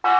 Good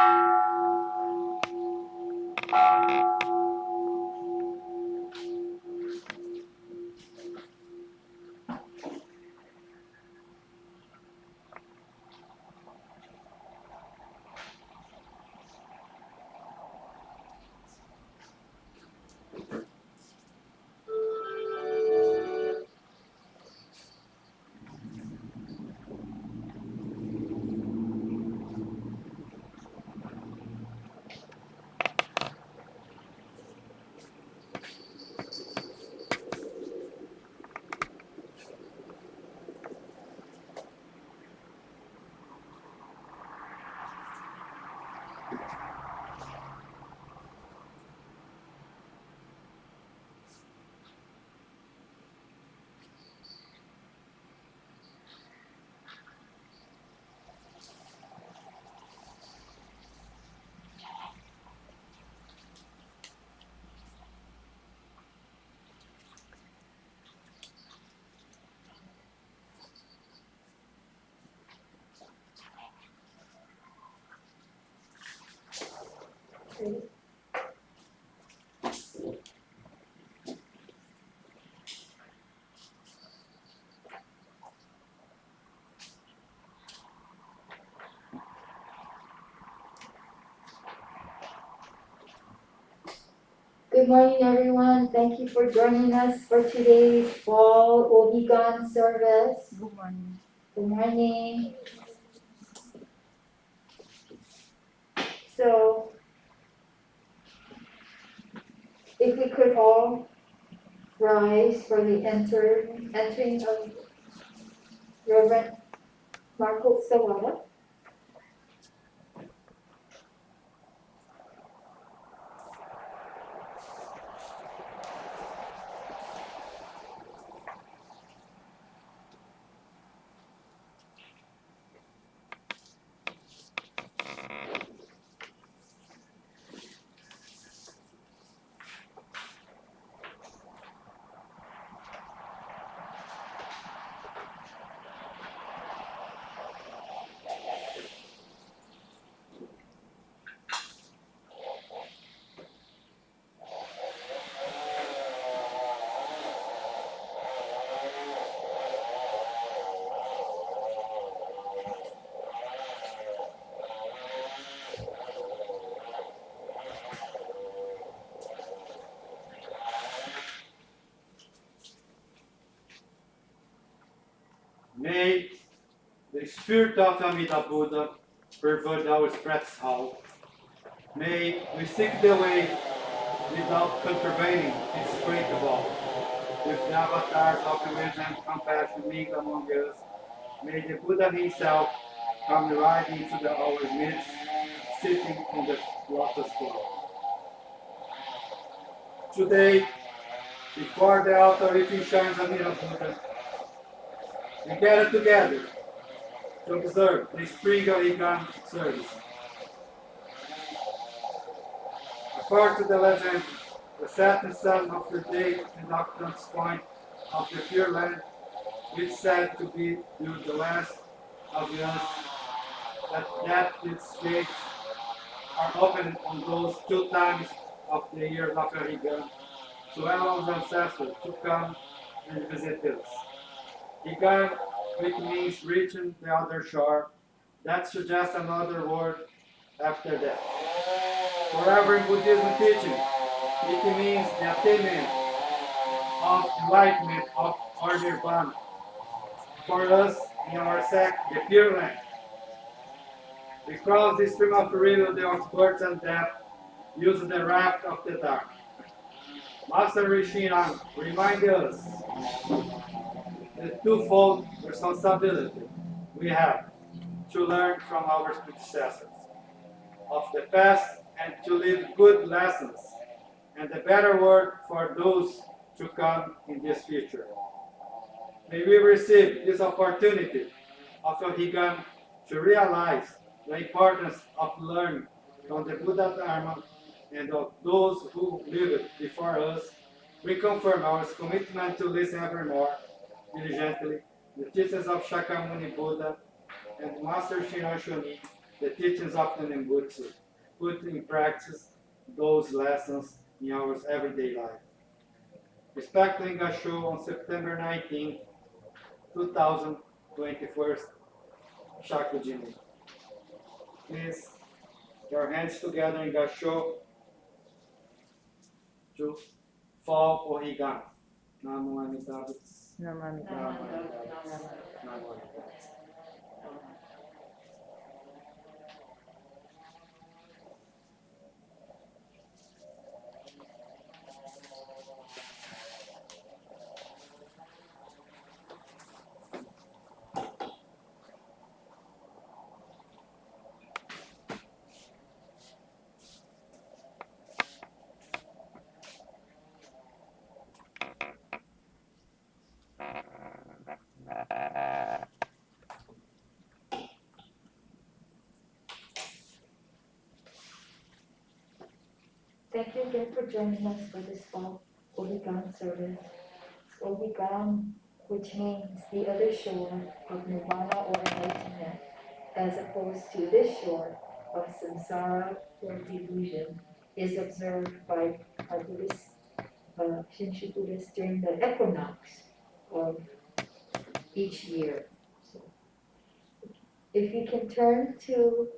morning, everyone. Thank you for joining us for today's fall Ohigan service. Good morning. Good morning. So, if we could all rise for the entering of Reverend Marco Sawada. May the spirit of Amida Buddha pervade our breaths out. May we seek the way without contravening its great above. With the avatars of wisdom and compassion mingle among us, may the Buddha himself come right into our midst, sitting on the lotus floor. Today, before the altar within shines Amida Buddha, we gather together to observe the spring of Ohigan service. According to the legend, the setting sun of the day and nocturn's point of the Pure Land is said to be the last of us, that its gates are opened on those 2 times of the years of Higan to allow the ancestors to come and visit us. Higan, which means reaching the other shore, that suggests another word after that. Forever in Buddhism teaching, it means the attainment of enlightenment or Nirvana. For us, in our sect, the Pure Land. We cross the stream of the river of birth and death, using the raft of the dark. Master Rishiran reminds us the twofold responsibility we have to learn from our predecessors of the past and to live good lessons and a better world for those to come in this future. May we receive this opportunity of Ohigan to realize the importance of learning from the Buddha Dharma and of those who lived before us. We confirm our commitment to listen evermore diligently the teachings of Shakyamuni Buddha and Master Shinran Shonin the teachings of the Nembutsu, put in practice those lessons in our everyday life. Respecting Gassho on September 19, 2021, Shakuji. Please, your hands together in Gassho to fall Ohigan. Namo Amitabhus. Namo Amitabha. Namo Amitabhus. Namo Amitabhus. Thank you again for joining us for this fall Ohigan service. It's Ohigan, which means the other shore of Nirvana or enlightenment, as opposed to this shore of samsara or delusion, is observed by our Buddhist, Shinshu Buddhists during the equinox of each year. So, if you can turn to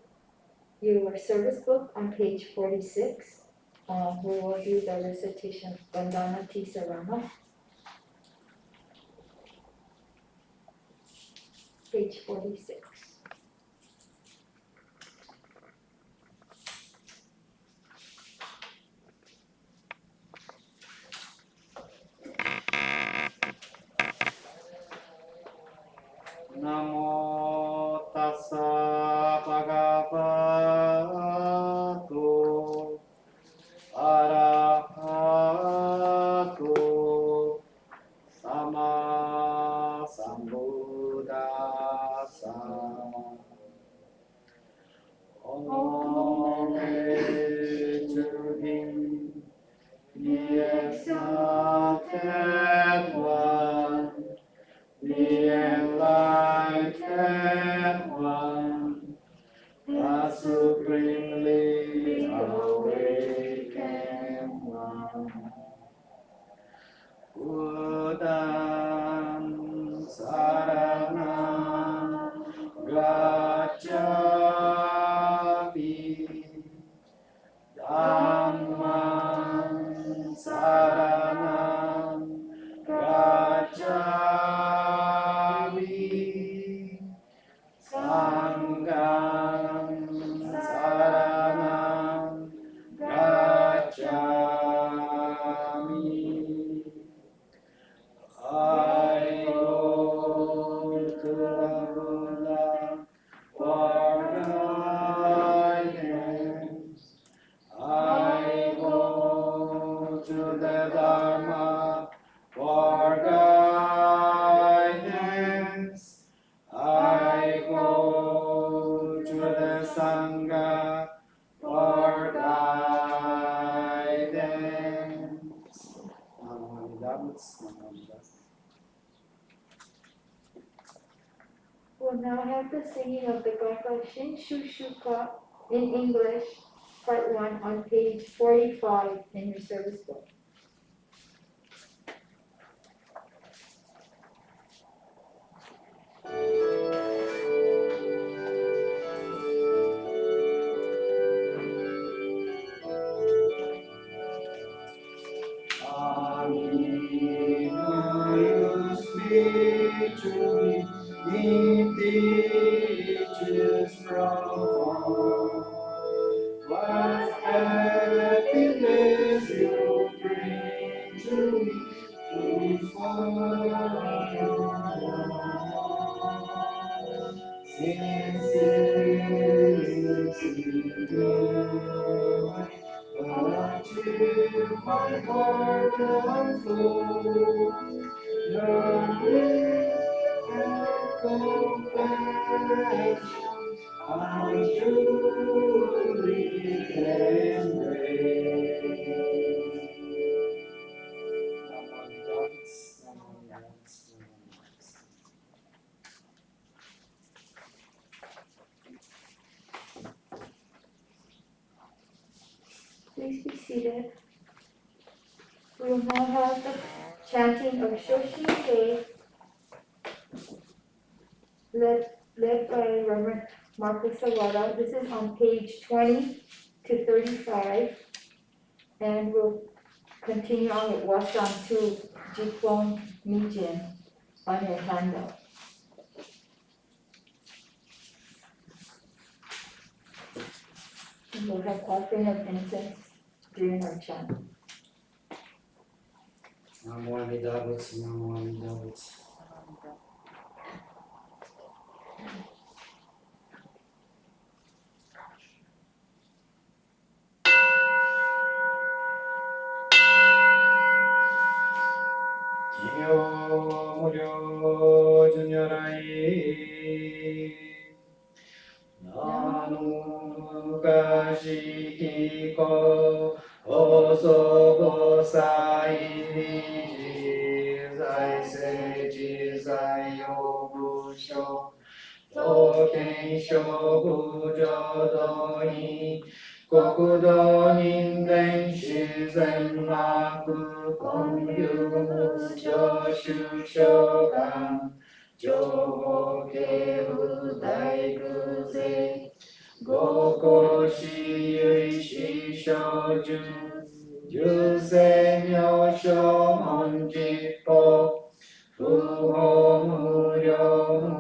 your service book on page 46, we will do the recitation of Vandana T Sarana. Page 46. Namo tassa bhagavato arahato sama sambuddhassa. Om to him, the exalted one, the enlightened one, the supremely awakened one. Buddham Saranam Gacchami, Dhammam Saranam Gacchami, Sangham Saranam Gacchami. I go to the Buddha for guidance. I go to the Dharma for guidance. I go to the Sangha for guidance. Namo Amitabhus, Namo Amitabhus. We'll now have the singing of the GATHA SHINSHU SHUKA in English, part 1 on page 45 in your service book. You speak to me in teachers profound. What happiness you bring to me before you. Until my heart unfolds your grace and compassion, I truly embrace. please be seated. We will now have the chanting of SHOSHIN-GE, led by Reverend Marcus Sawada. This is on page 20 to 35, and we'll continue on with Wasan to JIPPO MIJIN on your handout. And we'll have offering of incense during our chant. Namo Amida Butsu, Namo Amida Butsu. Kinyo Muryo Junyorai Nanu Gashi Hiko Osogo Sai Zai Seiji Zai Yobusho Token Shobujo Doni Kokudo Ninden Shizen Maku Konyu Mujo Shushogan Joho Kebu Daikuze Goko Shiyui Shishoju Juse Myosho Monjippo Fuho Muryo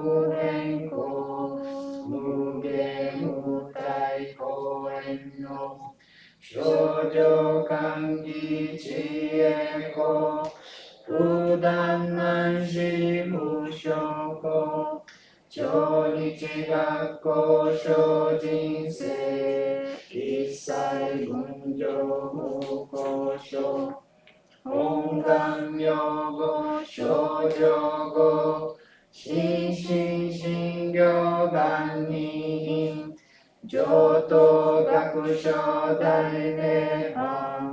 Muhenko Muge Mutai Koen-no Shoujo Kangi Chieko Fudan Nanshi Mushoko Chonichi Gakko Shojin-sei Issai Gunjo Mukosho Hongan Myogo Shoujo Go Shinshin Shingyo Gannin Joto Gakusho Dainehan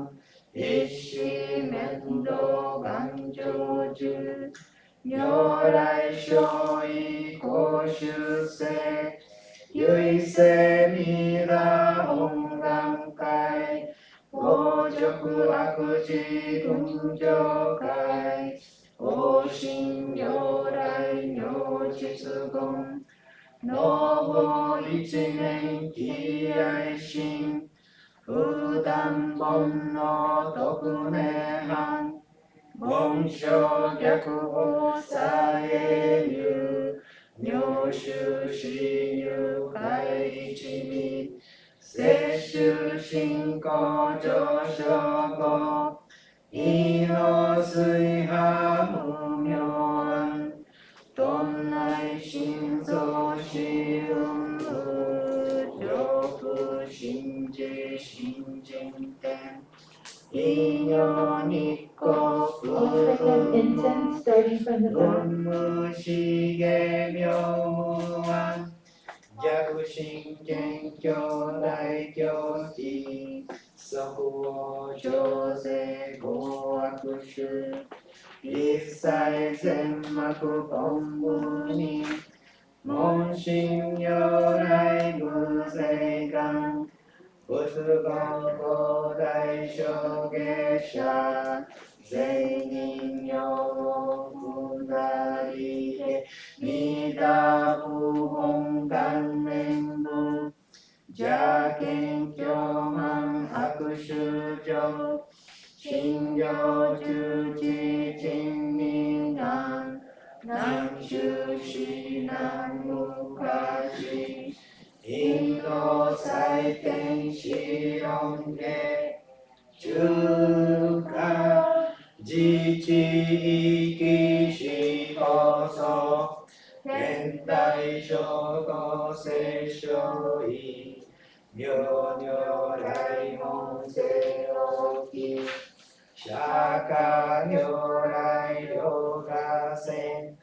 Ishi Mendo Ganjoju Nyorai Shoi Koshuse Yuise Mira Hongan Kai Gojoku Akuji Gunjo Kai Oshin Nyorai Nyojitsugon Noho Ichinen Kiai Shin Fudan Bonno Tokunehan Gonsho Gyakuho Saeyu Nyoshu Shinyu Kai Ichimi Seshu Shinko Joshogo Ino Suiha Mumyoan Tonnai Shinzo Shiun Joku Shinji Shinjin Ten Inyo Nikko Offering of incense starting from the back. Gunmu Shige Myomuan Gyakushin Genkyo Daikyo Ki Sokuo Jose Go Akushu Issai Zenmaku Konbu ni Monshin Nyorai Guzeigan Butsugon Kodai Shogesha Zeinin Yogo Fundarike Midabu Hongan Menbu Jaken Kyoman Hakushujo Shinyo Juji Jinningan Nanshu Shinan Mukashi Indo Saiten Shironge Shuka Jichi Iki Shikoso Gentai Shoko Seishoi Myo-nyo-rai Hon-se-oki Shaka Nyorai Yoga-sen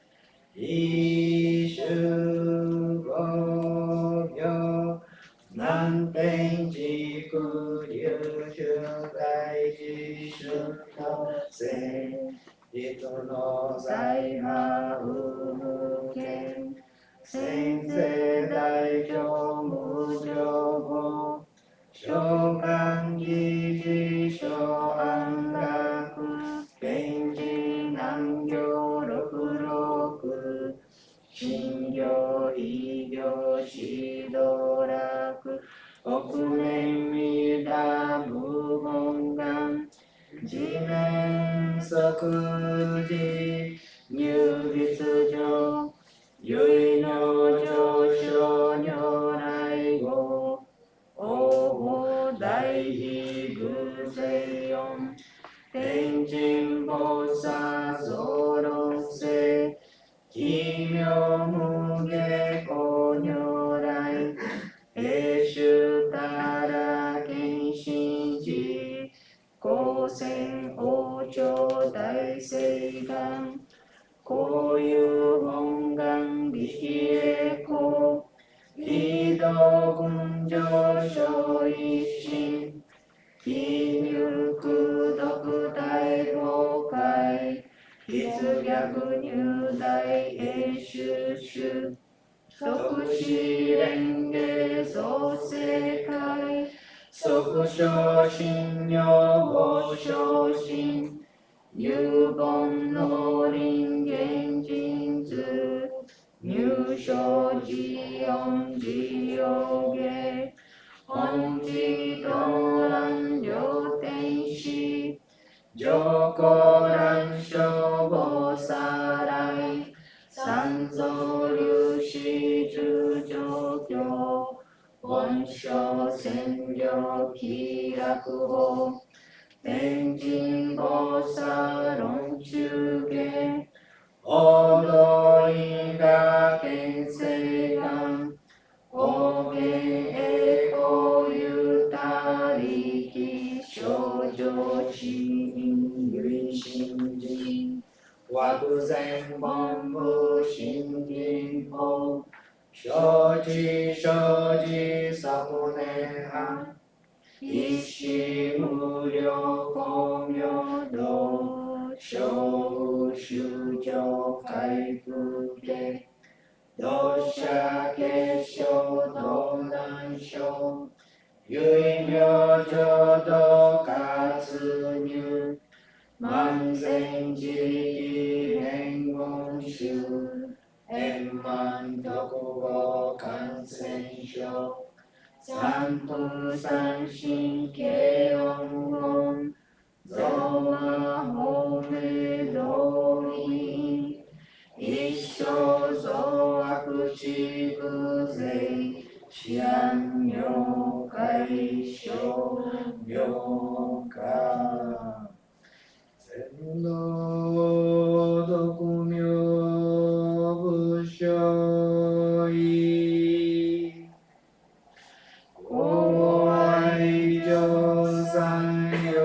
Ishu-go-myo Nanten Jiku Ryushu Daiji-shuto-sen Ito no Sai-ha Umu-ken Sensei Daijo Mujo-go Shokan-gi しどらく億年未打無本願地面即時入立上唯の上昇如来語応募大悲偶世音天神菩薩増論世奇妙無下公如来永寿たら見心寺光線王朝大聖願こういう本願力栄光非道群上昇一心非入苦毒大崩壊必逆入大永修修即死蓮華創世界即昇進女法昇進有本能林現人図入所自音自用下本自動乱両天使上皇乱消防さらい三蔵粒子十上教本性占領気楽法天神菩薩論中下踊りが見世願方言栄光ゆたりき少女死因唯心人惑前本部新人法生じ生じ昨年半一子無量光明道小修上回復家同社結晶道南省唯名浄土活入万全自力変言宗円満特語感染症三風三神軽音音増和法明道院一生増悪地偶税治安妙解消妙化全道独名部所意公愛上三有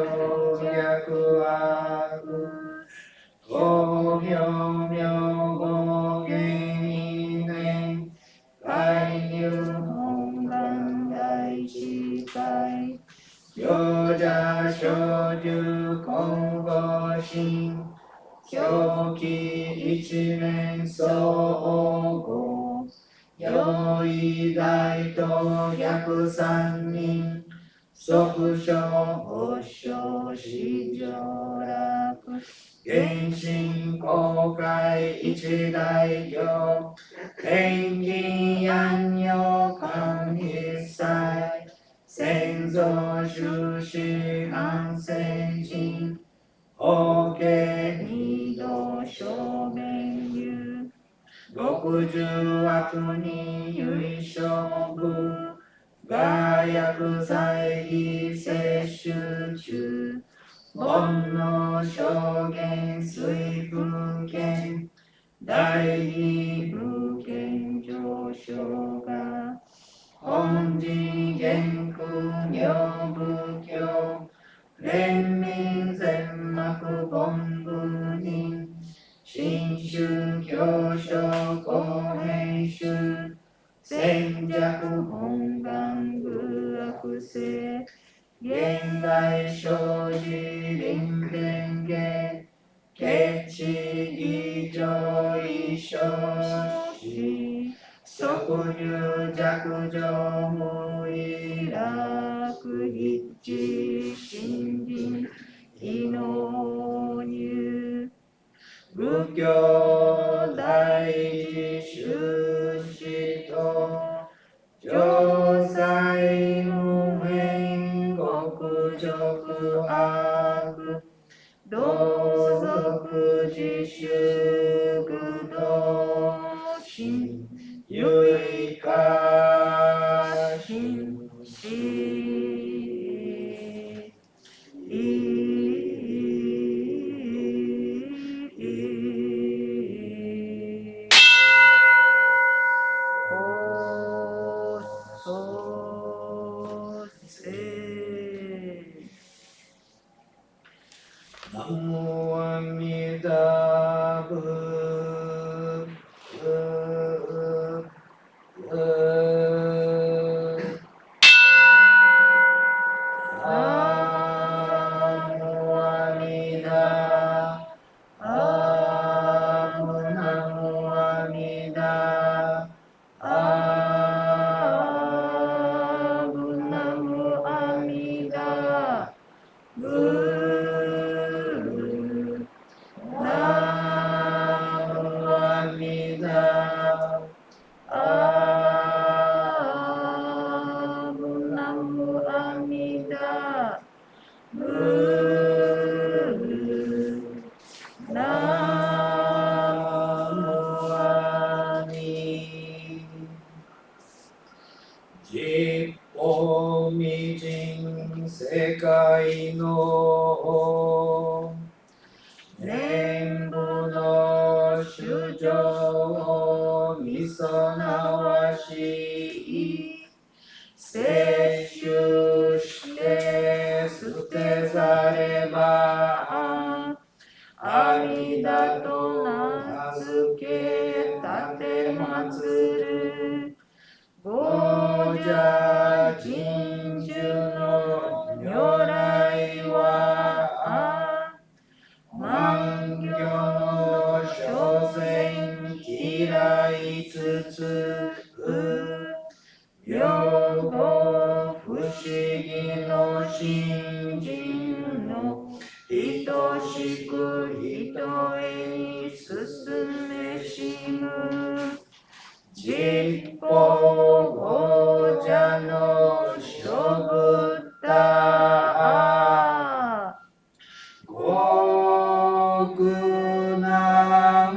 逆悪公明明語原因縁介入本願大智慧行者小樹今後心狂気一面相互用意大と逆三人即所保障市上楽原神公開一大行天人安養官一切先祖修士反戦人法華二度正面有60悪人唯勝負が薬剤費摂取中煩悩証言水分権大義無権上昇が本人元空女仏教連民全幕本部人新宗教書公平宗戦弱本願愚悪性現代生じ臨弁下決知義上異生死即入弱上無意楽一致新人異能入仏教大事修士と悪同族自粛同心有意化心しナモアミダブ実法未尽世界の念仏の主情をみそなわし摂取して捨てざれば阿弥陀と名付け立てまつるゴジャ珍珠の如来は万行の所詮嫌いつつ両方不思議の信心の等しく人へに進めしむ実法語者の諸ブッダ極難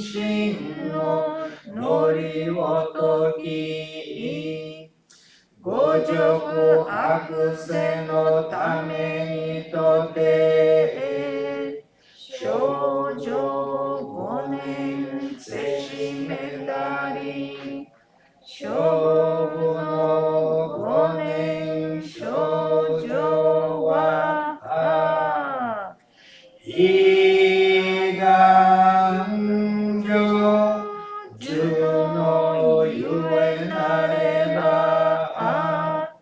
心の乗りを解き五濁悪世のためにとて少女5年せしめたり勝負の5年少女は悲願上十のゆえなれば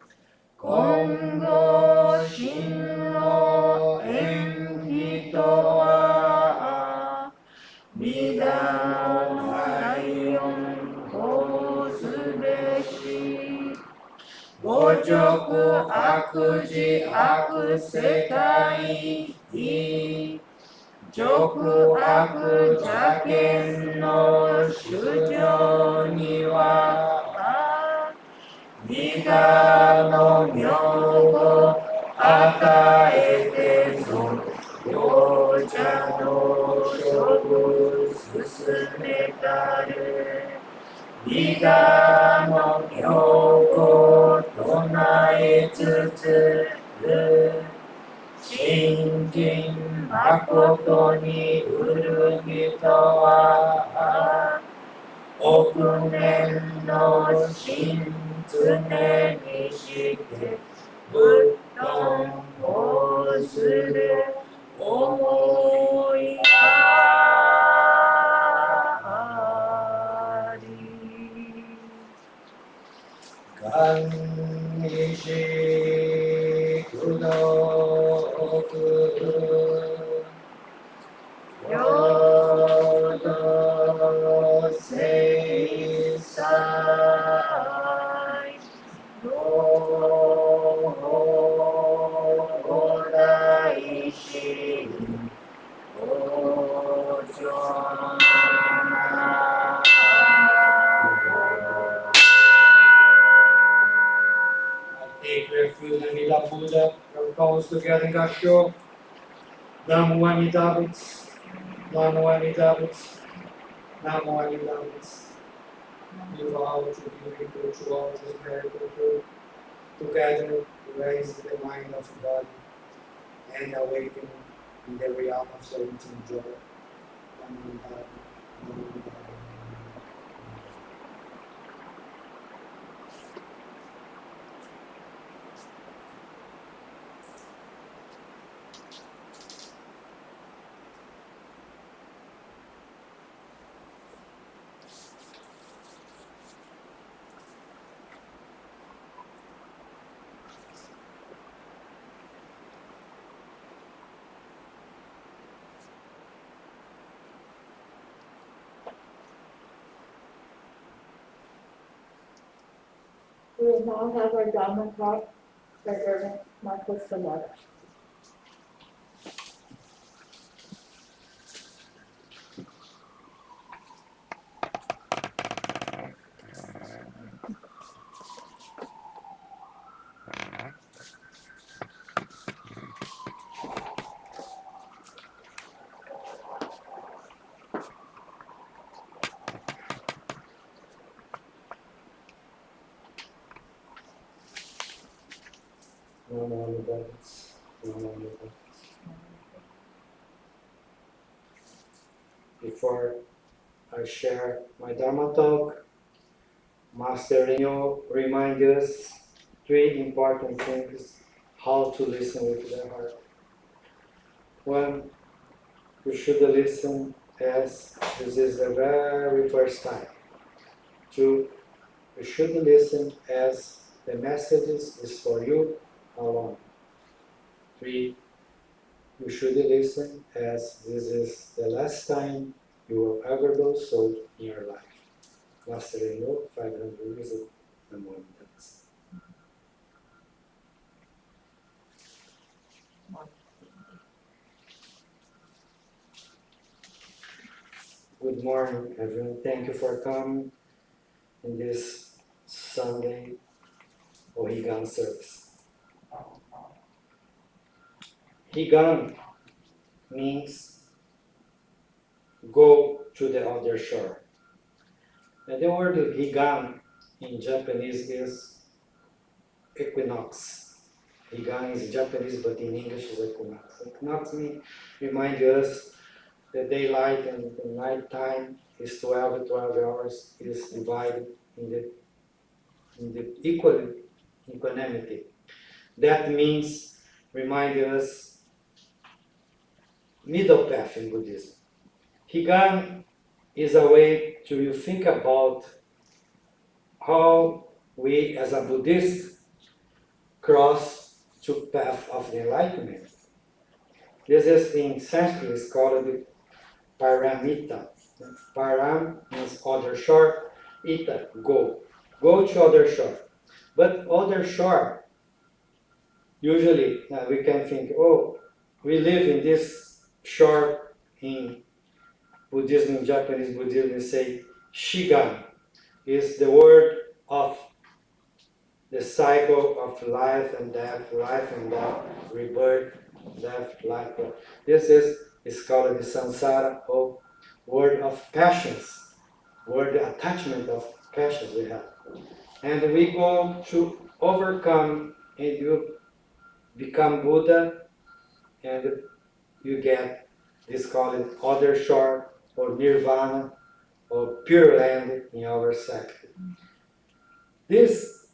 今後真の縁起とは弥陀の第四こうすべし五濁悪事悪世界俗悪邪見の主情には弥陀の名を与えてぞ両者の処分進めたる弥陀の名を唱えつつ信心誠にうる人は億年の心常にして仏頓をする思いあり願にし苦毒平等聖祭同五大神往生 refuge and meet up Buddha. Our calls together in Gassho. Namo Amida Butsu. Namo Amida Butsu. Namo Amida Butsu. We vow to be equal to all this miracle together to raise the mind of God and awaken in the realm of certainty and joy. Namo Amida Butsu. Namo Amida Butsu. We will now have our Dhamma talk by Reverend Marcos Salada. Namo Amida Butsu. Namo Amida Butsu. Before I share my Dharma talk, Master Ryo reminds us three important things how to listen with the heart. One, you should listen as this is the very first time. Two, you should listen as the message is for you alone. Three, you should listen as this is the last time you will ever do so in your life. Master Ryo, 500 years ago, and more than that. Good morning, everyone. Thank you for coming in this Sunday Ohigan service. Higan means go to the other shore. And the word Higan in Japanese is equinox. Higan is Japanese, but in English is equinox. Equinox reminds us the daylight and the night time is 12 hours, is divided in the equanimity. That means, remind us, middle path in Buddhism. Higan is a way to you think about how we as a Buddhist cross to path of the enlightenment. This is in Sanskrit is called the Paramita. Param means other shore, ita, go. Go to other shore. But other shore, usually we can think, oh, we live in this shore in Buddhism, in Japanese Buddhism, we say Shigan is the word of the cycle of life and death, rebirth, death, life. This is called the samsara, or word of passions, word attachment of passions we have. And we go to overcome and you become Buddha and you get this called other shore or Nirvana or pure land in our sect. This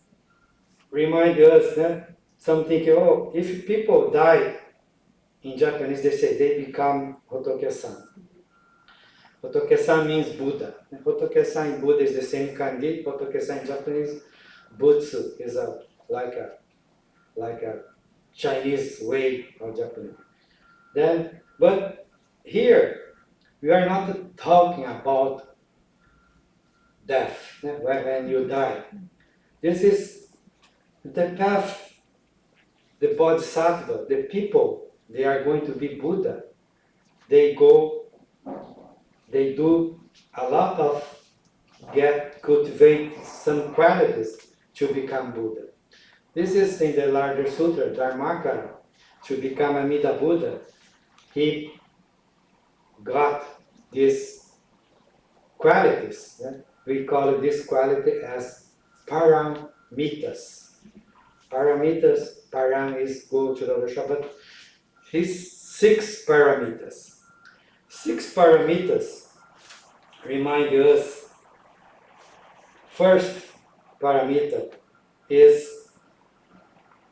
reminds us that something, oh, if people die, in Japanese they say they become Hotoke-san. Hotoke-san means Buddha. And Hotoke-san in Buddha is the same kanji. Hotoke-san in Japanese, Butsu is like a Chinese way of Japanese. But here we are not talking about death when you die. This is the path, the bodhisattva, the people, they are going to be Buddha. They do a lot of cultivate some qualities to become Buddha. This is in the larger sutra, Dharmakara. To become a Mida Buddha, he got these qualities. Yeah? We call this quality as Paramitas. Paramitas, Param is go to the other shop, but his 6 Paramitas. 6 Paramitas remind us, first Paramita is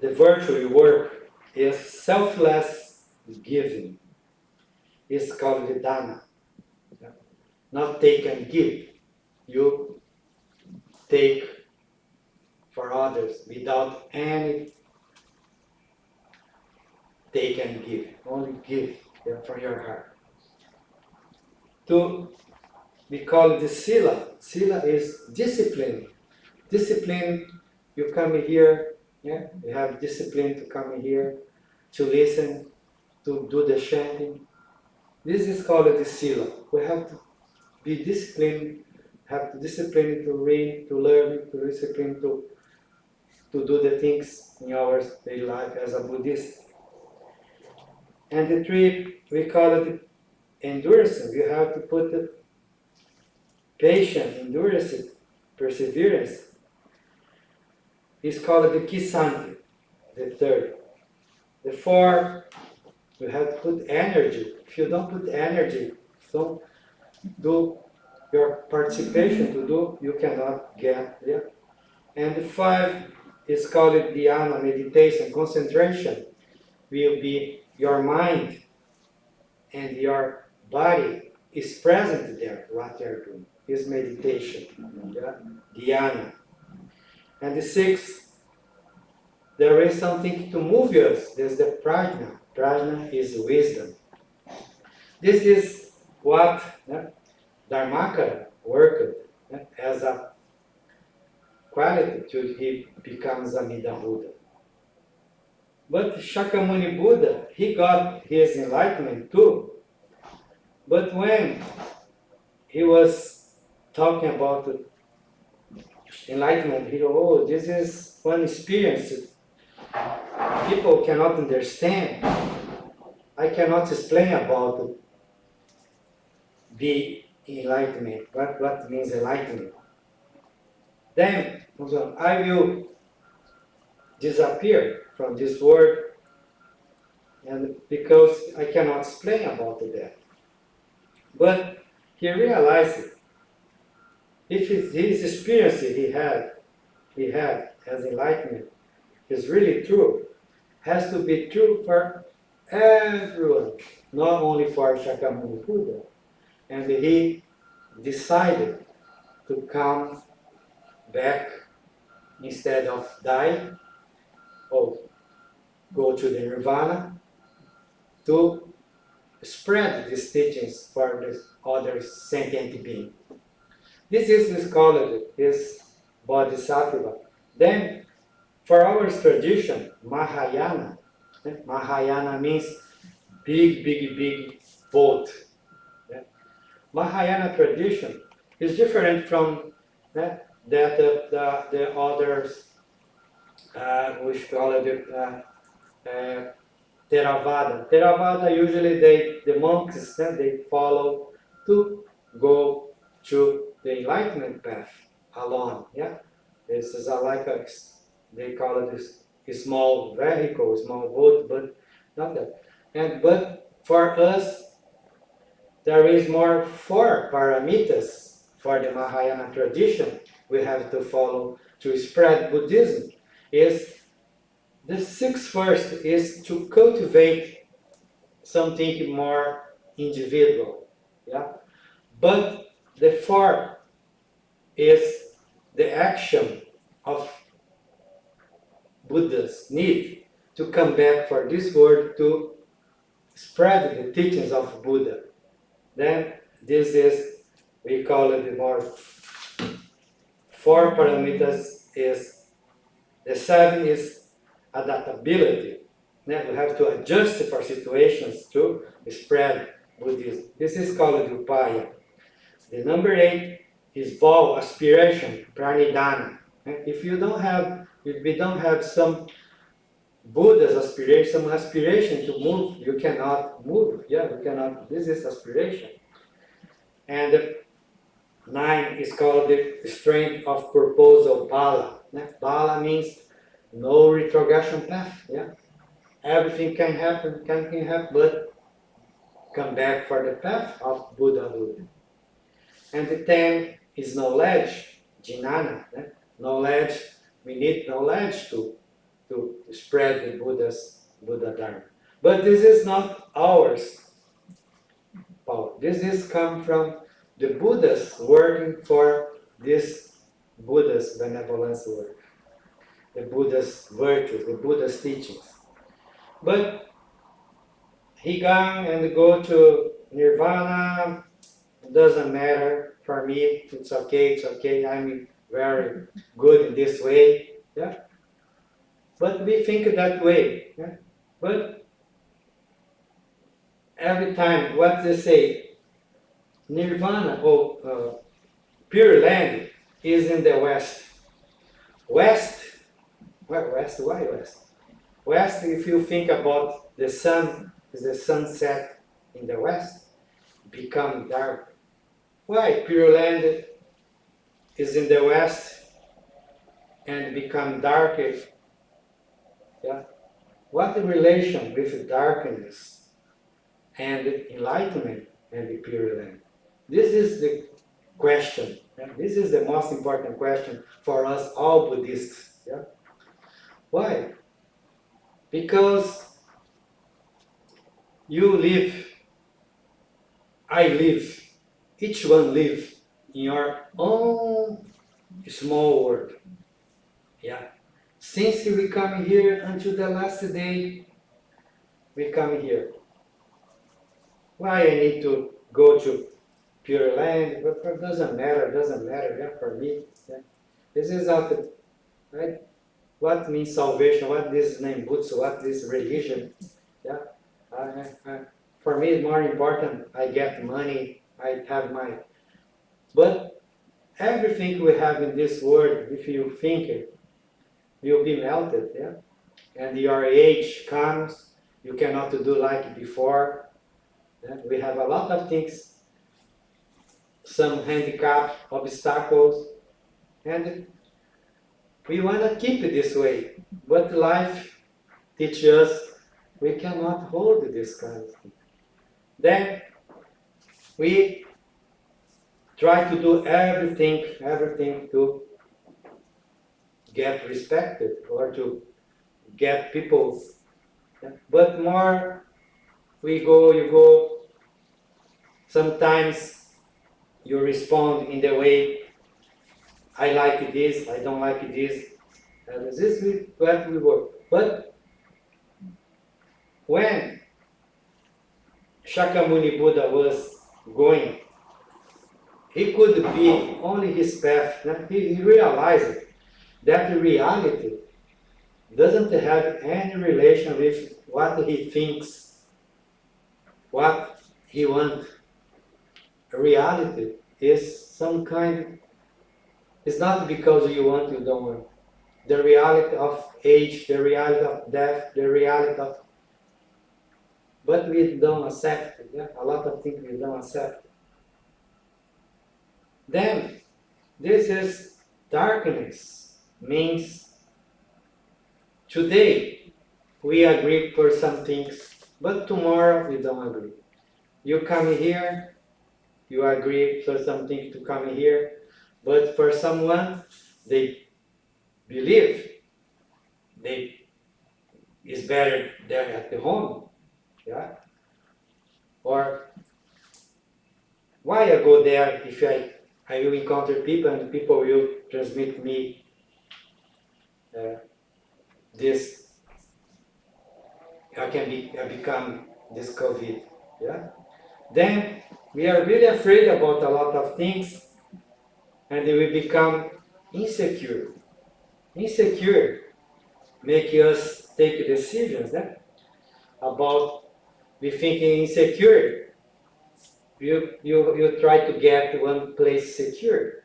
the virtue you work is selfless giving. It's called the dana. Not take and give. You take for others without any take and give. Only give from your heart. We call it the sila. Sila is discipline. Discipline, you come here, yeah? You have discipline to come here, to listen, to do the chanting. This is called the sila. We have to be disciplined, have to discipline to read, to learn, to discipline to do the things in our daily life as a Buddhist. And the 3, we call it endurance. You have to put the patience, endurance, perseverance. It's called the kisanti, the 3rd. The 4, you have to put energy. If you don't put energy, don't do your participation to do, you cannot get there. And the 5 is called dhyana, meditation, concentration. Will be your mind and your body is present there, what you are doing. Is meditation, yeah? Dhyana. And the 6, there is something to move us. There's the prajna. Prajna is wisdom. This is what Dharmakara worked as a quality till he becomes a Mida Buddha. But Shakyamuni Buddha, he got his enlightenment too. But when he was talking about enlightenment, he goes, oh, this is one experience people cannot understand. I cannot explain about the enlightenment, what means enlightenment. Then, I will disappear from this world, and because I cannot explain about that. But he realized if his experience he had as enlightenment is really true, has to be true for everyone, not only for Shakyamuni Buddha. And he decided to come back instead of die or go to the Nirvana to spread these teachings for the other sentient being. This is called is Bodhisattva. Then, for our tradition, Mahayana. Mahayana means big boat. Mahayana tradition is different from the others, which call it Theravada. Theravada usually the monks they follow to go to the enlightenment path alone. Yeah, this is they call it a small vehicle, small boat, but not that. But for us, there is more 4 paramitas for the Mahayana tradition we have to follow to spread Buddhism. Is the 6th first is to cultivate something more individual, yeah. But the 4 is the action of Buddha's need to come back for this world to spread the teachings of Buddha. Then this is, we call it the more 4 paramitas is, the 7 is adaptability. Then we have to adjust for situations to spread Buddhism. This is called upaya. The number 8 is vow, aspiration, pranidhana. If we don't have some Buddha's aspiration, some aspiration to move, you cannot move. Yeah, you cannot. This is aspiration. And the 9 is called the strength of proposal, bala. Bala means no retrogression path. Yeah, everything can happen, but come back for the path of Buddhahood. And the 10 is knowledge, jnana. Knowledge. We need knowledge to spread the Buddha Dharma. But this is not ours power. This is come from the Buddhas working for this Buddha's benevolence work, the Buddha's virtues, the Buddha's teachings. But Higan and go to Nirvana, doesn't matter for me, it's okay, I'm very good in this way. Yeah? But we think that way. Yeah? But every time, what they say, Nirvana, Pure Land is in the West. West, why West? West, if you think about the sun, is the sunset in the West, become dark. Why Pure Land is in the West and become darker? Yeah. What the relation with darkness and enlightenment and the Pure Land? This is the question. Yeah? This is the most important question for us all Buddhists. Yeah? Why? Because you live, I live, each one live in your own small world. Yeah. Since we come here until the last day, we come here. Why I need to go to Pure Land? But it doesn't matter, yeah, for me. Yeah. This is not the, right? What means salvation? What is Nembutsu? What is religion? Yeah. For me, it's more important. I get money. I have my. But everything we have in this world, if you think it, will be melted. Yeah. And your age comes. You cannot do like before. Yeah? We have a lot of things. Some handicap, obstacles, and we want to keep it this way. But life teaches us we cannot hold this kind of thing. Then we try to do everything to get respected or to get people. But more you go, sometimes you respond in the way, I like this, I don't like this. And this is what we work. But when Shakyamuni Buddha was going, he could be only his path. He realized that reality doesn't have any relation with what he thinks, what he wants. Reality is some kind, it's not because you want, you don't want. The reality of age, the reality of death, the reality of, but we don't accept it. Yeah? A lot of things we don't accept. Then, this is darkness, means today we agree for some things, but tomorrow we don't agree. You come here, you agree for something to come here, but for someone, they believe it's better there at the home. Yeah? Or why I go there if I will encounter people and people will transmit me this, I become this COVID. Yeah? Then we are really afraid about a lot of things and we become insecure. Insecure make us take decisions about we thinking insecure. You try to get one place secure.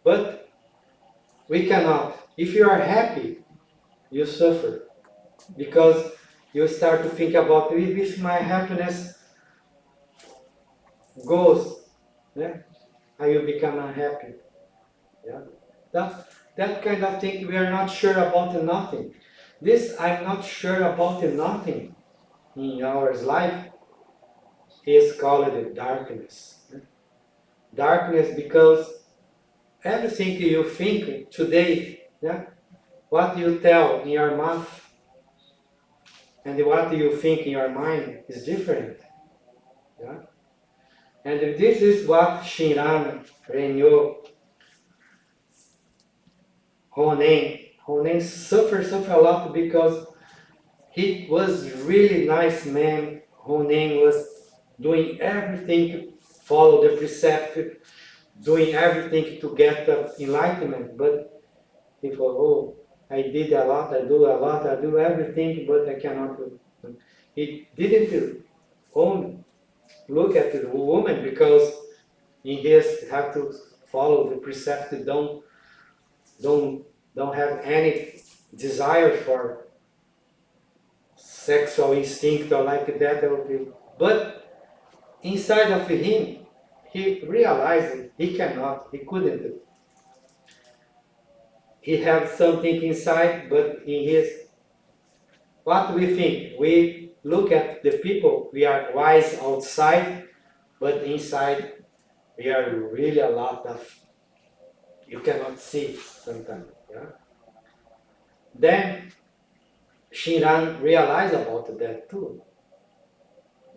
But We cannot. If you are happy, you suffer. Because you start to think about, if my happiness goes, yeah, I will become unhappy. Yeah? That kind of thing, we are not sure about nothing. This I'm not sure about nothing in our life is called darkness. Darkness because everything you think today, yeah, what you tell in your mouth and what you think in your mind is different. Yeah? And this is what Shinran, Renyo, Honen suffer a lot because he was really nice man. Honen was doing everything to follow the precept, doing everything to get the enlightenment. But he thought, oh, I did a lot, I do everything, but I cannot do. He didn't only look at the woman because he has have to follow the precept. Don't have any desire for sexual instinct or like that. But inside of him, he realized he cannot, he couldn't. He had something inside, but in his, what we think, we look at the people, we are wise outside, but inside we are really a lot of, you cannot see sometimes. Yeah? Then Shinran realized about that too.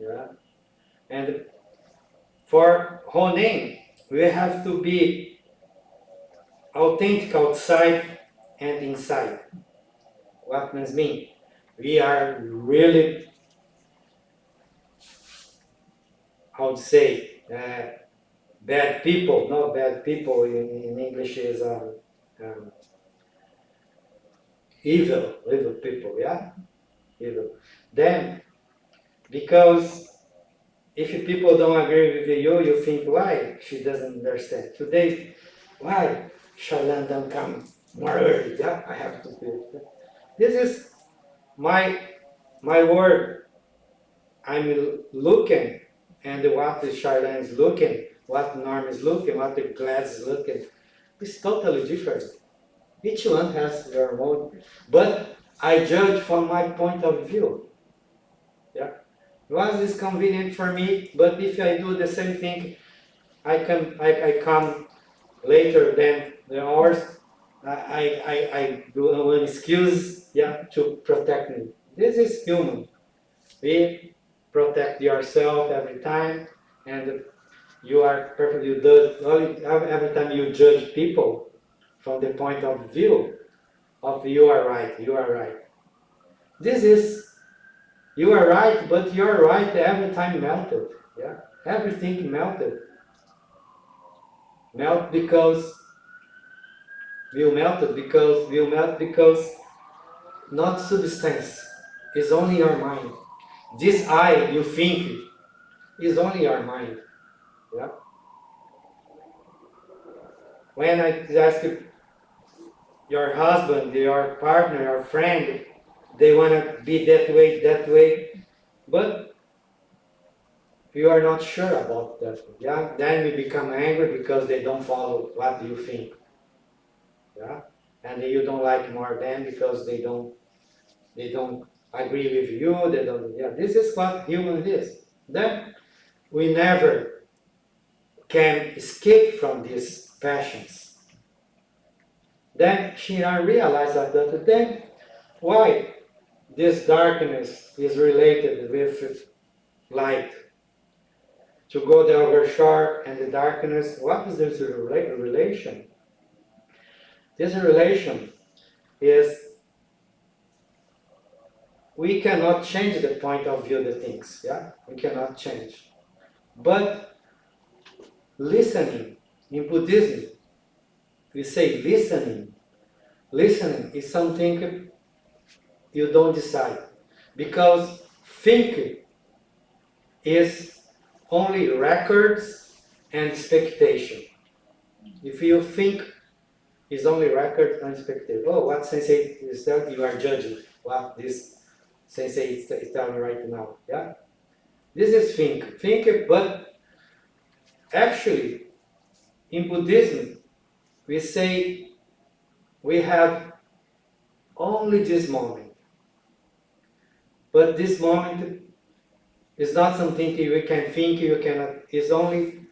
Yeah? And for Honen, we have to be authentic outside and inside. What does mean? We are really, how to say, bad people. Not bad people in English is evil people, yeah? Evil. Then, because if people don't agree with you, you think, why she doesn't understand? Today, why Shalan don't come more early? Yeah, I have to do it. This is my word. I'm looking, and what the Shalan is looking, what Norm is looking, what the Glass is looking, it's totally different. Each one has their own, but I judge from my point of view. Yeah, was is convenient for me, but if I do the same thing, I come later than the hours. I do one excuse, yeah, to protect me. This is human. We protect yourself every time, and you are perfect. You do every time you judge people from the point of view of you are right. You are right. This is you are right, but your right every time melted. Yeah, everything melted. Melt because will melt because not substance is only your mind. This I you think is only your mind. Yeah. When I ask your husband, your partner, your friend, they want to be that way, but you are not sure about that. Yeah. Then you become angry because they don't follow what you think. Yeah. And you don't like more them because they don't agree with you, they don't, yeah, this is what human is. Then we never can escape from these passions. Then Shinran realized that then why this darkness is related with light. To go the other shore and the darkness, what is this relation? This relation is we cannot change the point of view of the things, yeah? We cannot change. But listening, in Buddhism, we say listening. Listening is something you don't decide. Because thinking is only records and expectation. If you think is only record and spectator. Oh, what sensei is that? You are judging what this sensei is telling right now. Yeah? This is think, but actually, in Buddhism, we say we have only this moment. But this moment is not something you can think, you cannot, it's only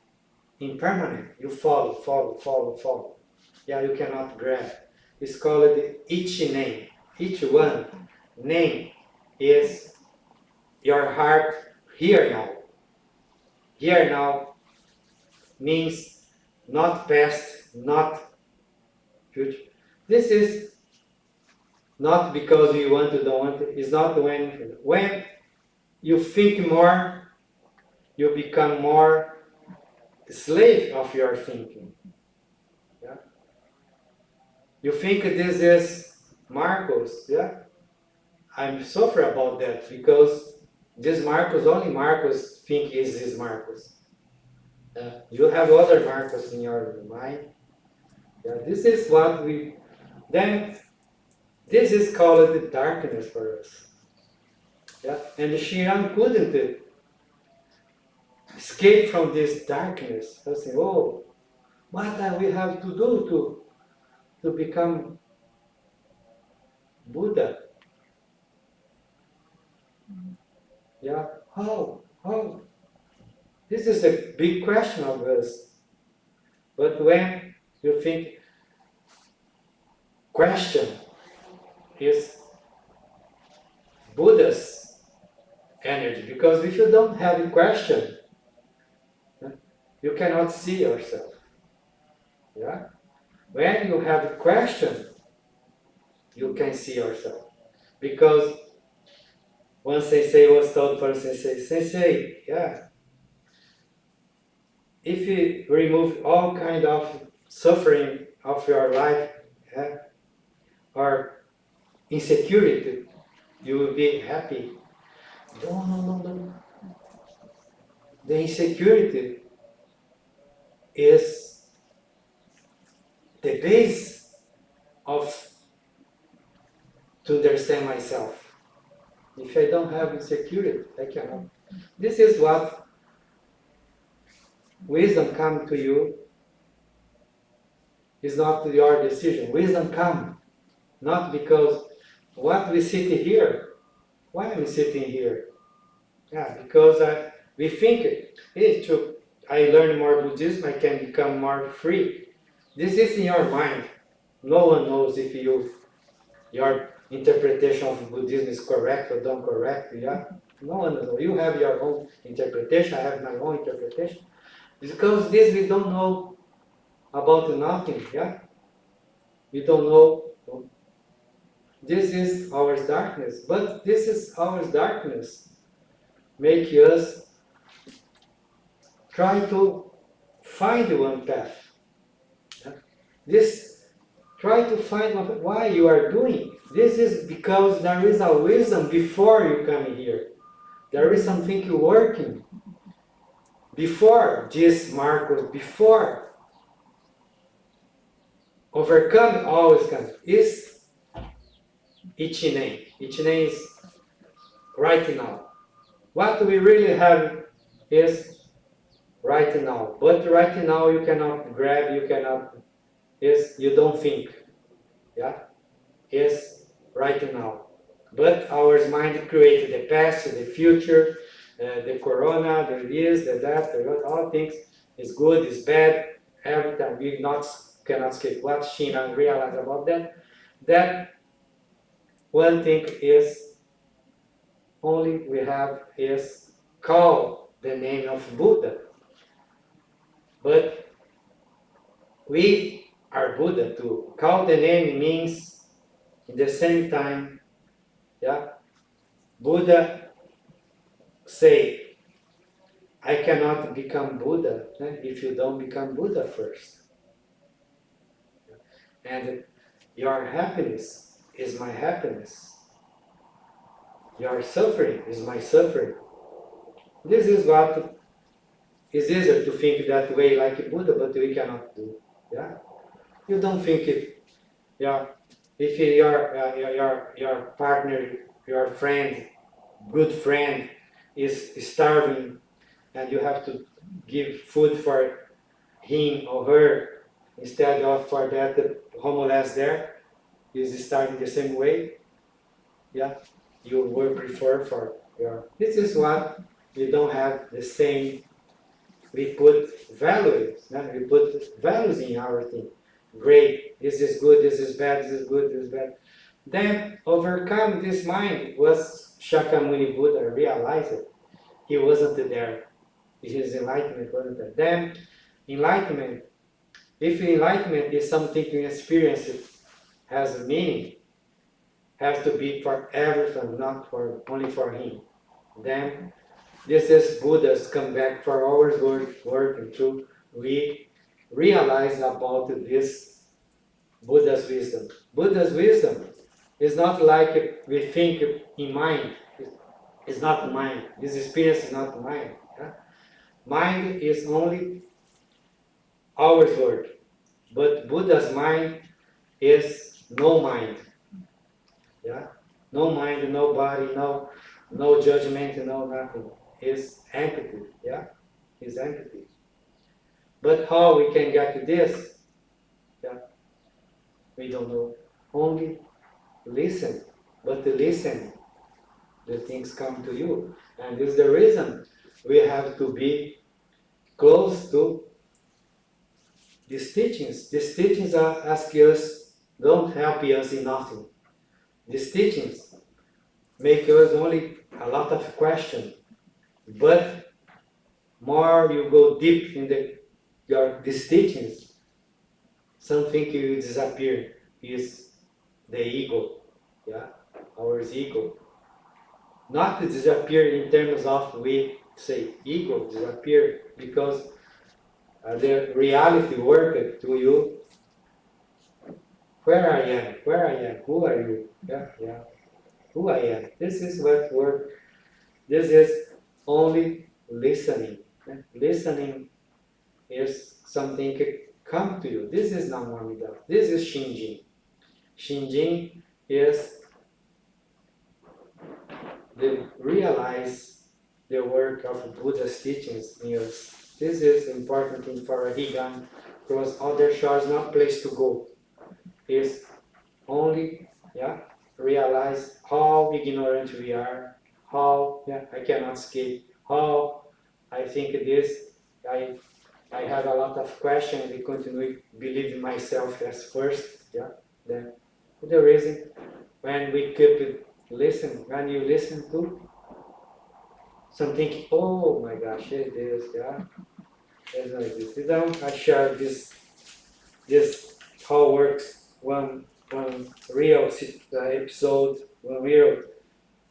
impermanent. You follow. Yeah, you cannot grab. It's called each name. Each one name is your heart here now. Here now means not past, not future. This is not because you want to, don't want to. It's not when you think more, you become more slave of your thinking. Yeah? You think this is Marcos, yeah? I'm suffer about that because this Marcos, only Marcos think is this Marcos. You have other Marcos in your mind. Yeah, this is what we, then this is called the darkness for us. Yeah? And the Shiran couldn't escape from this darkness. I say, oh, what do we have to do to become Buddha? Yeah, how? This is a big question of us. But when you think question is Buddha's energy, because if you don't have a question, you cannot see yourself. Yeah? When you have a question, you can see yourself. Because one sensei was told for sensei, yeah, if you remove all kind of suffering of your life, yeah, or insecurity, you will be happy. No. The insecurity is the base of to understand myself. If I don't have insecurity, I cannot. This is what wisdom comes to you. Is not your decision. Wisdom comes not because what we sit here. Why am I sitting here? Yeah, because we think I learn more Buddhism, I can become more free. This is in your mind. No one knows if your interpretation of Buddhism is correct or don't correct. Yeah, no one knows. You have your own interpretation. I have my own interpretation. Because this we don't know about nothing. Yeah, we don't know. This is our darkness, but this is our darkness. Make us try to find one path. Yeah? Try to find why you are doing. This is because there is a wisdom before you come here. There is something working. Before this Marcos, before overcome always comes. Is Ichinen. Ichinen is right now. What we really have is right now. But right now you cannot grab, you don't think. Yeah? Is right now. But our mind created the past, the future, the corona, the this, the that, all things is good, is bad. Every time we cannot escape. What Shinan realized about that? That one thing is only we have is call the name of Buddha. But we are Buddha too. Call the name means in the same time, yeah, Buddha say, I cannot become Buddha if you don't become Buddha first. And your happiness is my happiness. Your suffering is my suffering. This is what is easier to think that way like Buddha, but we cannot do. Yeah? You don't think it, yeah, if your partner, your friend, good friend is starving and you have to give food for him or her instead of for that the homeless there is starting the same way, yeah, you will prefer for your. This is what we don't have the same. We put values, we put values in our thing. Great, this is good, this is bad, this is good, this is bad. Then overcome this mind was Shakyamuni Buddha realized it. He wasn't there. His enlightenment wasn't there. Then enlightenment, if enlightenment is something to experience, it has a meaning, has to be for everyone, not for only for him. Then this is Buddha's come back for our work and to we realize about this Buddha's wisdom. Buddha's wisdom is not like we think in mind. It's not mind. This experience is not mind. Yeah? Mind is only our word. But Buddha's mind is no mind. Yeah? No mind, no body, no judgment, no nothing. Is empty. Yeah? Is empty. But how we can get to this? Yeah? We don't know. Only listen. But to listen, the things come to you. And this is the reason we have to be close to these teachings. These teachings are ask us, don't help us in nothing. These teachings make us only a lot of questions. But more you go deep in these teachings, something will disappear is the ego. Yeah? Our ego. Not to disappear in terms of we say ego disappear because the reality worked to you. Where I am, who are you? Yeah, who I am. This is what work. This is only listening. Listening is something that come to you. This is not Namamida. This is Shinjin. Shinjin is the realize the work of Buddha's teachings in us. This is important thing for a Higan, because other shores not place to go. Is only realize how ignorant we are, how I cannot escape, how I think this, I have a lot of questions, I continue believing myself as first, then the reason when we keep listen, when you listen to something, oh my gosh, it is, it's like this. You know, I share this how works one real episode, one real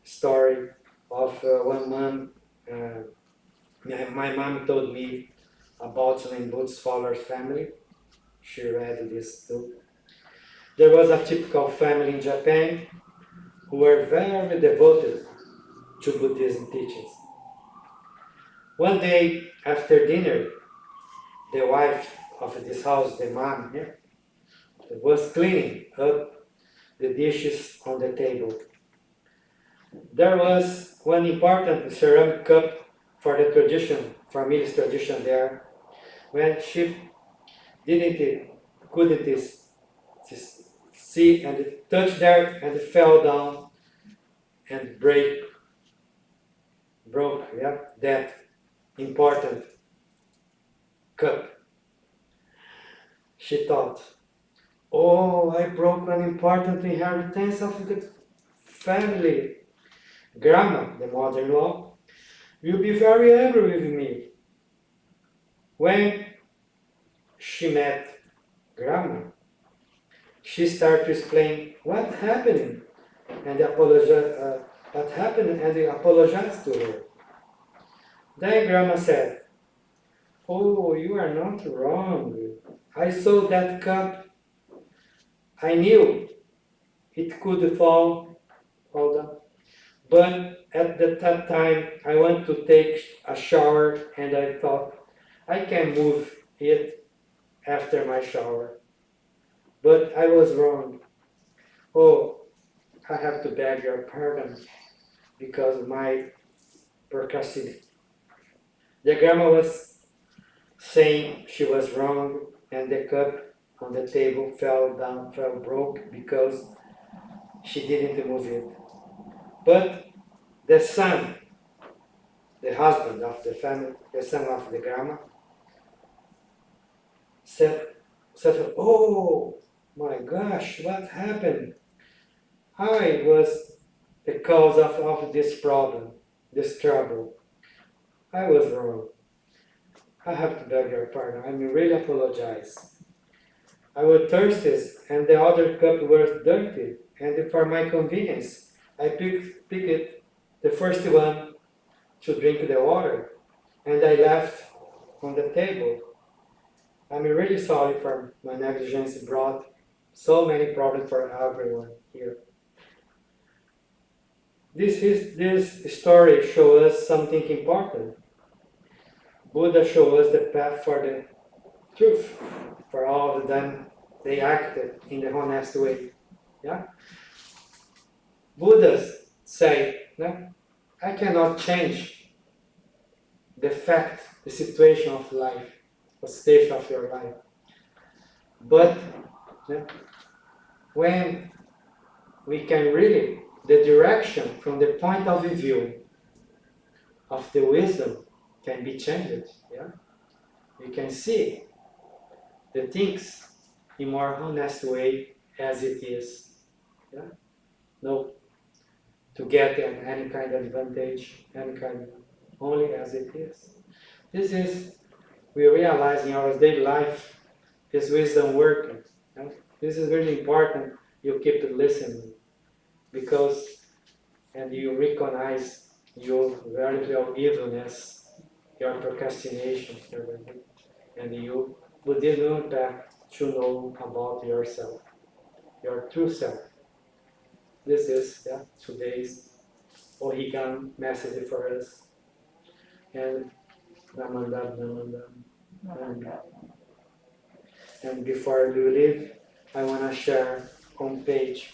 story of one man. My mom told me about Nembutsu Fowler's family. She read this too. There was a typical family in Japan who were very devoted to Buddhism teachings. One day after dinner, the wife of this house, the mom, was cleaning up the dishes on the table. There was one important ceramic cup for the tradition, family's tradition there, when she couldn't see and it touched there and it fell down and broke that important cup. She thought, oh, I broke an important inheritance of the family. Grandma, the mother-in-law, will be very angry with me. When she met Grandma, she started to explain what happened and apologized to her. Then Grandma said, oh, you are not wrong. I saw that cup. I knew it could fall down. But at that time, I went to take a shower and I thought, I can move it after my shower. but I was wrong. Oh, I have to beg your pardon because of my procrastination. The grandma was saying she was wrong, and the cup on the table fell broke because she didn't move it. But the son, the husband of the family, the son of the grandma, said, oh my gosh, what happened? I was the cause of this problem, this trouble. I was wrong. I have to beg your pardon. I really apologize. I was thirsty and the other cup was dirty, and for my convenience, I picked it, the first one, to drink the water, and I left on the table. I'm really sorry for my negligence. Brought so many problems for everyone here. This story shows us something important. Buddha shows us the path for the truth. For all of them, they acted in the honest way. Yeah? Buddhists say, no, I cannot change the fact, the situation of life, the stage of your life. But when we can really, the direction from the point of view of the wisdom can be changed. Yeah? We can see the things in more honest way as it is. Yeah? No, to get any kind of advantage, any kind of, only as it is. This is, we realize in our daily life, this wisdom working. Yeah? This is really important. You keep listening because, and you recognize your very real evilness, your procrastination, and you would not have to know about yourself, your true self. This is today's Ohigan message for us. And Namandam. And before we leave, I want to share on page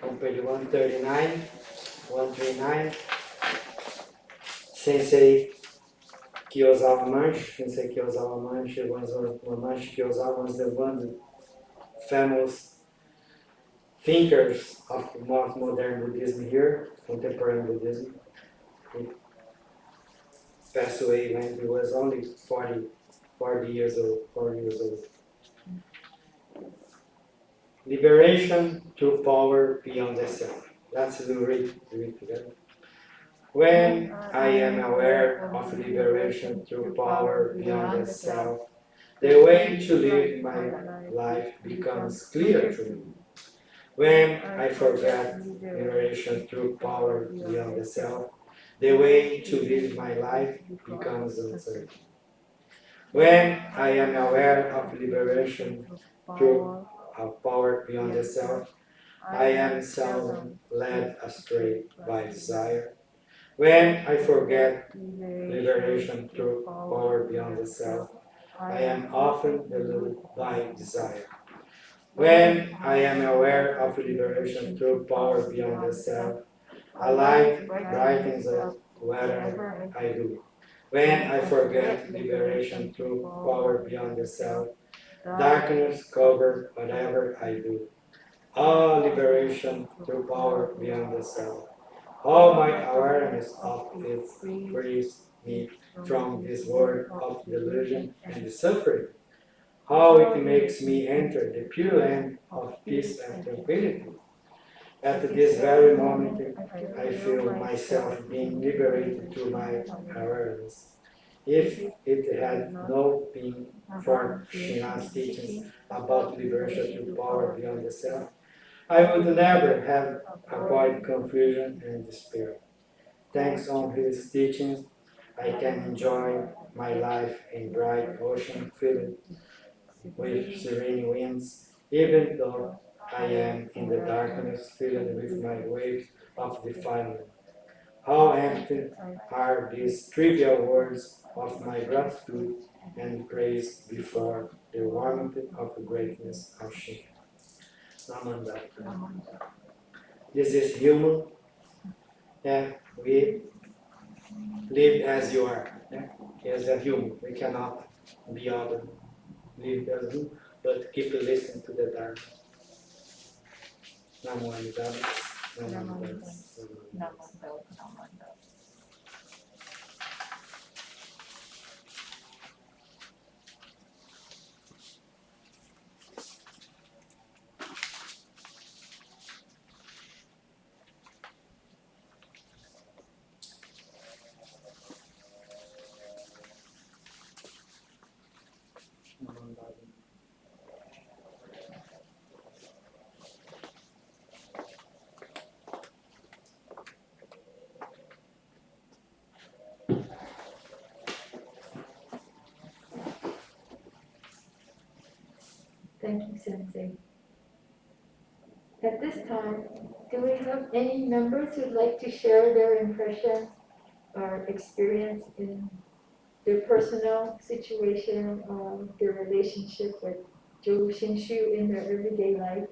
on page 139, 139, Sensei Kyozawa Manshi was Manshi Kyozawa was one famous thinkers of modern Buddhism here, contemporary Buddhism. He passed away when he was only 40 years old. Liberation through power beyond the self. That's the read together. When I am aware of liberation through power beyond the self, the way to live my life becomes clear to me. When I forget liberation through power beyond the self, the way to live my life becomes uncertain. When I am aware of liberation through power beyond the self, I am seldom led astray by desire. When I forget liberation through power beyond the self, I am often deluded by desire. When I am aware of liberation through power beyond the self, a light brightens up whatever I do. When I forget liberation through power beyond the self, darkness covers whatever I do. All liberation through power beyond the self. All my awareness of it frees me from this world of delusion and suffering. How it makes me enter the pure land of peace and tranquility. At this very moment, I feel myself being liberated through my awareness. If it had not been for Shina's teachings about liberation through power beyond the self, I would never have avoided confusion and despair. Thanks on his teachings, I can enjoy my life in bright ocean filled with serene winds, even though I am in the darkness filled with my waves of defilement. How empty are these trivial words of my gratitude and praise before the warmth of the greatness of Shin. Namanda. This is human, and we live as you are. As a human, we cannot be other. Live as you, but keep listening to the Dharma. Namo Amidala. Namo Amidala. Thank you, Sensei. At this time, do we have any members who'd like to share their impressions or experience in their personal situation or their relationship with SHINSHU in their everyday life?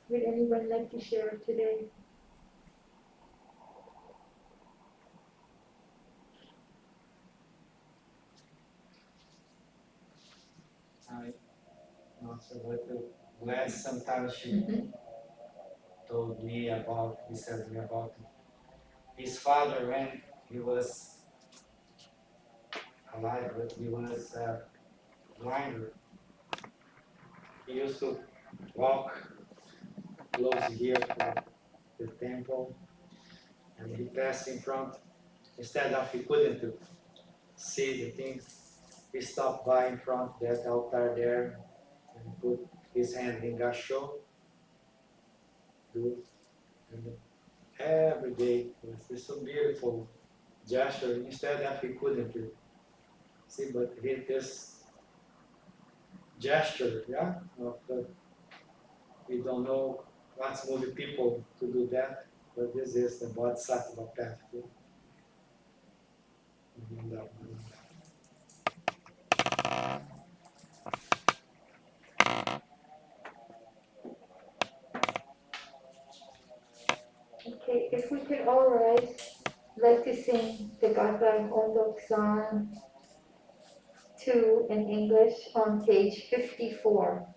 Would anyone like to share today? I also glad sometimes she told me about, he said me about his father when he was alive, but he was blind. He used to walk close here to the temple, and he passed in front. Instead of he couldn't see the things, he stopped by in front of that altar there and put his hand in Gassho. And every day it was so beautiful gesture. Instead of he couldn't see, but he this gesture, yeah, of the, we don't know what's moving people to do that, but this is the Bodhisattva path. Okay, if we could all rise, I'd like to sing the GATHA Ondok Song 2 in English on page 54.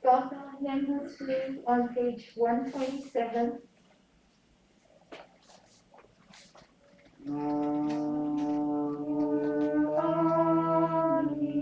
GATHA Nembutsu on page 127. Namo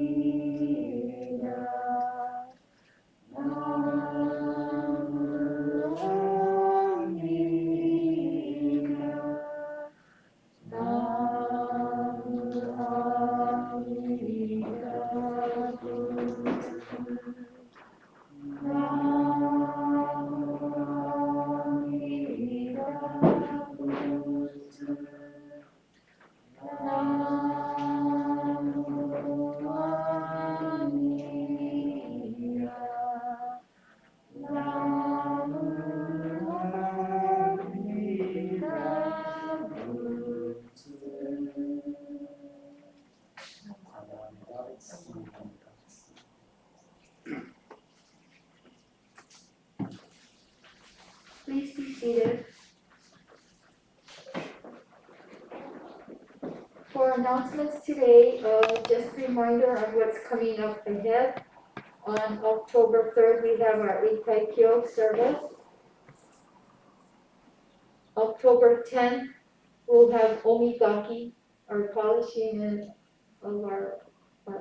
seated. For announcements today, just a reminder on what's coming up ahead. On October 3rd, we have our Itaikyo service. October 10th, we'll have omigaki, our polishing of our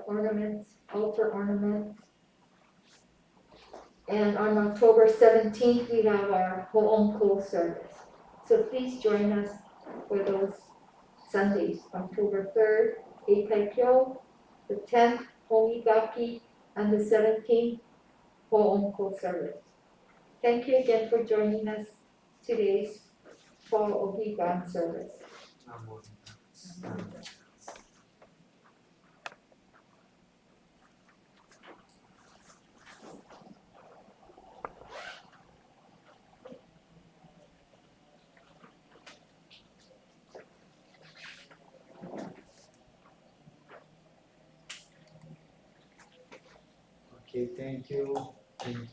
ornaments, altar ornaments. And on October 17th, we have our ho'onko service. So please join us for those Sundays, October 3rd, Itaikyo, the 10th, omigaki, and the 17th, ho'onko service. Thank you again for joining us today's Fall Ohigan service. Okay, thank you. Thank